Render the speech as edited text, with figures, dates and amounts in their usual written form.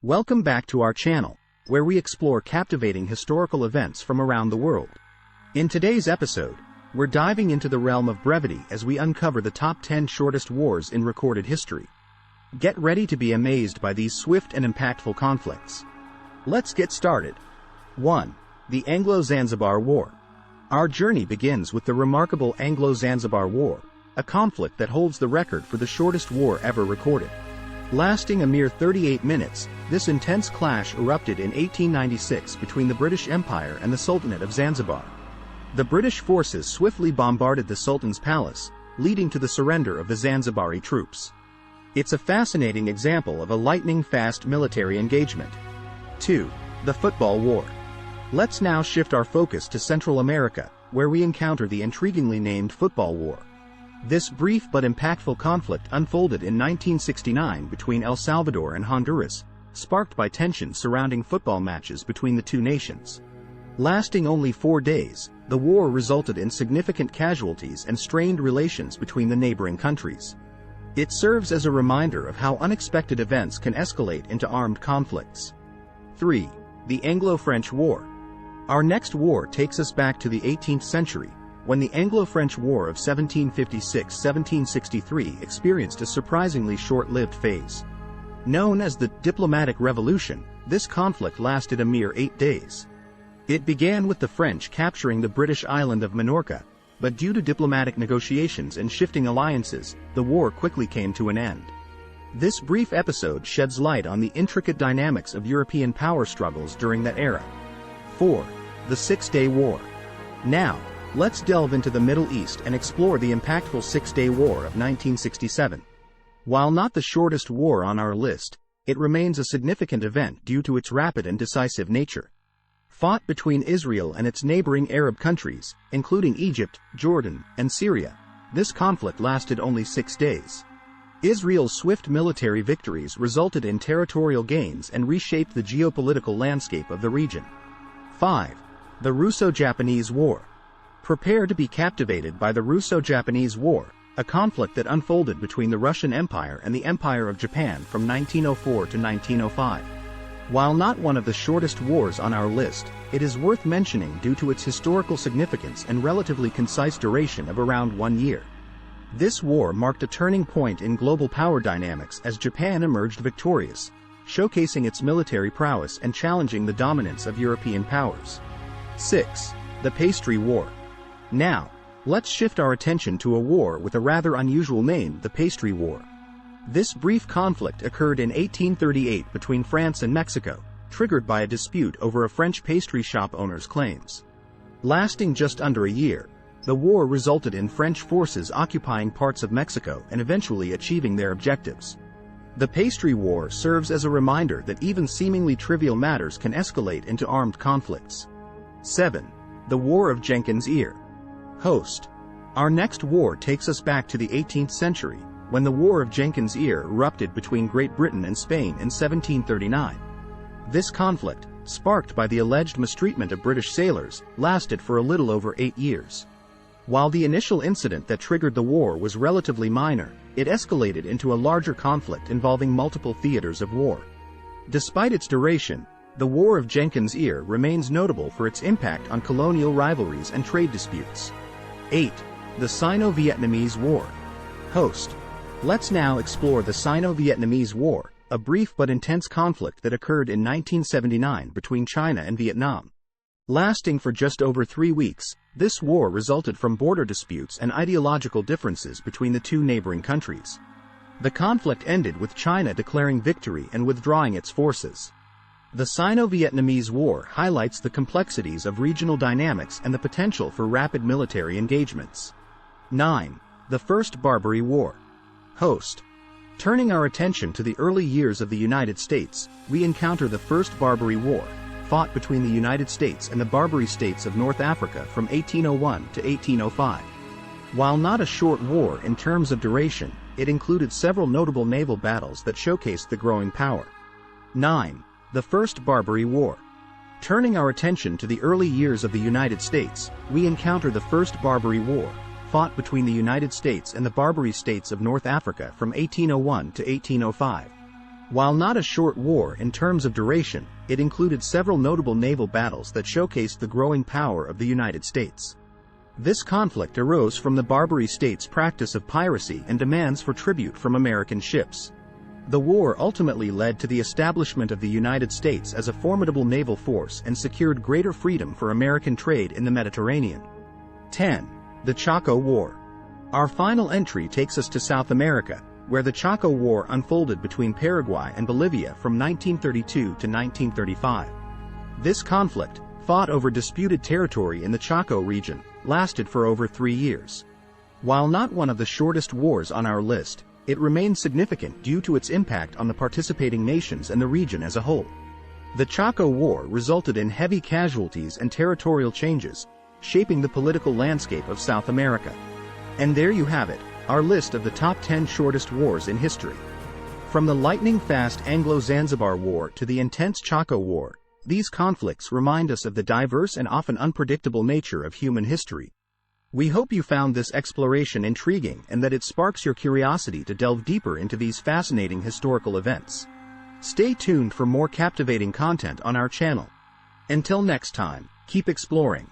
Welcome back to our channel, where we explore captivating historical events from around the world. In today's episode, we're diving into the realm of brevity as we uncover the top 10 shortest wars in recorded history. Get ready to be amazed by these swift and impactful conflicts. Let's get started. 1. The Anglo-Zanzibar War. Our journey begins with the remarkable Anglo-Zanzibar War, a conflict that holds the record for the shortest war ever recorded. Lasting a mere 38 minutes, this intense clash erupted in 1896 between the British Empire and the Sultanate of Zanzibar. The British forces swiftly bombarded the Sultan's palace, leading to the surrender of the Zanzibari troops. It's a fascinating example of a lightning-fast military engagement. 2. The Football War. Let's now shift our focus to Central America, where we encounter the intriguingly named Football War. This brief but impactful conflict unfolded in 1969 between El Salvador and Honduras, sparked by tensions surrounding football matches between the two nations. Lasting only 4 days, the war resulted in significant casualties and strained relations between the neighboring countries. It serves as a reminder of how unexpected events can escalate into armed conflicts. 3. The Anglo-French War. Our next war takes us back to the 18th century, when the Anglo-French War of 1756-1763 experienced a surprisingly short-lived phase. Known as the Diplomatic Revolution, this conflict lasted a mere 8 days. It began with the French capturing the British island of Minorca, but due to diplomatic negotiations and shifting alliances, the war quickly came to an end. This brief episode sheds light on the intricate dynamics of European power struggles during that era. 4. The Six-Day War. Now, let's delve into the Middle East and explore the impactful Six-Day War of 1967. While not the shortest war on our list, it remains a significant event due to its rapid and decisive nature. Fought between Israel and its neighboring Arab countries, including Egypt, Jordan, and Syria, this conflict lasted only 6 days. Israel's swift military victories resulted in territorial gains and reshaped the geopolitical landscape of the region. 5. The Russo-Japanese War. Prepare to be captivated by the Russo-Japanese War, a conflict that unfolded between the Russian Empire and the Empire of Japan from 1904 to 1905. While not one of the shortest wars on our list, it is worth mentioning due to its historical significance and relatively concise duration of around 1 year. This war marked a turning point in global power dynamics as Japan emerged victorious, showcasing its military prowess and challenging the dominance of European powers. 6. The Pastry War. Now, let's shift our attention to a war with a rather unusual name, the Pastry War. This brief conflict occurred in 1838 between France and Mexico, triggered by a dispute over a French pastry shop owner's claims. Lasting just under a year, the war resulted in French forces occupying parts of Mexico and eventually achieving their objectives. The Pastry War serves as a reminder that even seemingly trivial matters can escalate into armed conflicts. 7. The War of Jenkins' Ear. Host. Our next war takes us back to the 18th century, when the War of Jenkins' Ear erupted between Great Britain and Spain in 1739. This conflict, sparked by the alleged mistreatment of British sailors, lasted for a little over 8 years. While the initial incident that triggered the war was relatively minor, it escalated into a larger conflict involving multiple theaters of war. Despite its duration, the War of Jenkins' Ear remains notable for its impact on colonial rivalries and trade disputes. 8. The Sino-Vietnamese War. Host. Let's now explore the Sino-Vietnamese War, a brief but intense conflict that occurred in 1979 between China and Vietnam. Lasting for just over 3 weeks, this war resulted from border disputes and ideological differences between the two neighboring countries. The conflict ended with China declaring victory and withdrawing its forces. The Sino-Vietnamese War highlights the complexities of regional dynamics and the potential for rapid military engagements. 9. The First Barbary War. Host. Turning our attention to the early years of the United States, we encounter the First Barbary War, fought between the United States and the Barbary states of North Africa from 1801 to 1805. While not a short war in terms of duration, it included several notable naval battles that showcased the growing power. 9. The First Barbary War. Turning our attention to the early years of the United States, we encounter the First Barbary War, fought between the United States and the Barbary states of North Africa from 1801 to 1805. While not a short war in terms of duration, it included several notable naval battles that showcased the growing power of the United States. This conflict arose from the Barbary States' practice of piracy and demands for tribute from American ships. The war ultimately led to the establishment of the United States as a formidable naval force and secured greater freedom for American trade in the Mediterranean. 10. The Chaco War. Our final entry takes us to South America, where the Chaco War unfolded between Paraguay and Bolivia from 1932 to 1935. This conflict, fought over disputed territory in the Chaco region, lasted for over 3 years. While not one of the shortest wars on our list, it remained significant due to its impact on the participating nations and the region as a whole. The Chaco War resulted in heavy casualties and territorial changes, shaping the political landscape of South America. And there you have it, our list of the top 10 shortest wars in history. From the lightning-fast Anglo-Zanzibar War to the intense Chaco War, these conflicts remind us of the diverse and often unpredictable nature of human history. We hope you found this exploration intriguing and that it sparks your curiosity to delve deeper into these fascinating historical events. Stay tuned for more captivating content on our channel. Until next time, keep exploring.